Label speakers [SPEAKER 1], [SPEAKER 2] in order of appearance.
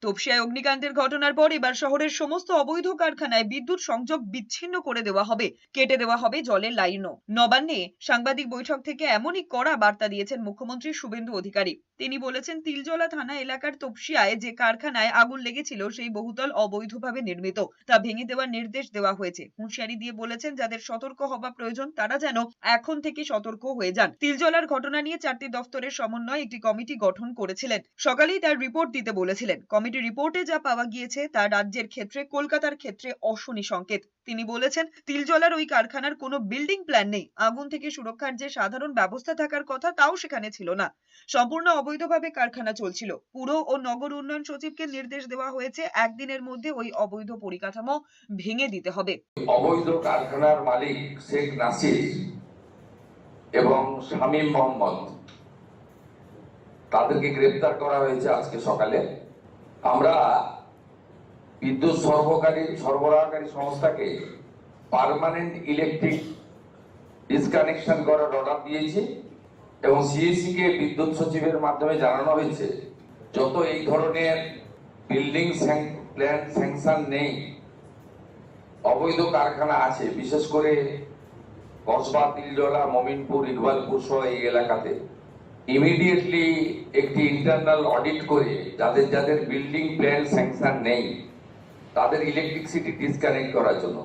[SPEAKER 1] তপসিয়ায় অগ্নিকাণ্ডের ঘটনার পর এবার শহরের সমস্ত অবৈধ কারখানায় বিদ্যুৎ সংযোগ বিচ্ছিন্ন করে দেওয়া হবে, কেটে দেওয়া হবে জলের লাইনও। নবান্নে সাংবাদিক বৈঠক থেকে এমনই কড়া বার্তা দিয়েছেন মুখ্যমন্ত্রী শুভেন্দু অধিকারী। তিনি বলেছেন, তিলজলা থানা এলাকার তপসিয়ায় যে কারখানায় আগুন লেগেছিল সেই বহুতল অবৈধভাবে নির্মিত, তা ভেঙে দেওয়ার নির্দেশ দেওয়া হয়েছে। হুঁশিয়ারি দিয়ে বলেছেন, যাদের সতর্ক হওয়া প্রয়োজন তারা যেন এখন থেকে সতর্ক হয়ে যান। তিলজলার ঘটনা নিয়ে 4টি দফতরের সমন্বয়ে একটি কমিটি গঠন করেছিলেন। সকালেই তার রিপোর্ট দিতে বলেছিলেন। কমিটির রিপোর্টে যা পাওয়া গিয়েছে তা রাজ্যের ক্ষেত্রে, কলকাতার ক্ষেত্রে অশনি সংকেত। তিনি বলেছেন, তিলজলার ওই কারখানার কোনো বিল্ডিং প্ল্যান নেই। আগুন থেকে সুরক্ষার যে সাধারণ ব্যবস্থা থাকার কথা তাও সেখানে ছিল না। সম্পূর্ণ অবৈধভাবে কারখানা চলছিল। পুর ও নগর উন্নয়ন সচিবকে নির্দেশ দেওয়া হয়েছে একদিনের মধ্যে ওই অবৈধ পরিকাঠামো ভেঙে দিতে হবে।
[SPEAKER 2] অবৈধ কারখানার মালিক শেখ নাসির এবং শামীম মোহাম্মদ, তাদেরকে গ্রেফতার করা হয়েছে আজকে সকালে। আমরা বিদ্যুৎ সরবরাহকারী সংস্থাকে পার্মানেন্ট ইলেকট্রিক ডিসকানেকশন করার অর্ডার দিয়েছি এবং সিএসি কে বিদ্যুৎ সচিবের মাধ্যমে জানানো হয়েছে, যত এই ধরনের বিল্ডিং প্ল্যান স্যাংশন নেই, অবৈধ কারখানা আছে, বিশেষ করে কসবা, তিলজলা, মমিনপুর, ইকবালপুর সহ এই এলাকাতে ইমিডিয়েটলি একটি ইন্টারনাল অডিট করে যাদের বিল্ডিং প্ল্যান স্যাংশন নেই তাদের ইলেকট্রিসিটি ডিসকানেক্ট করার জন্য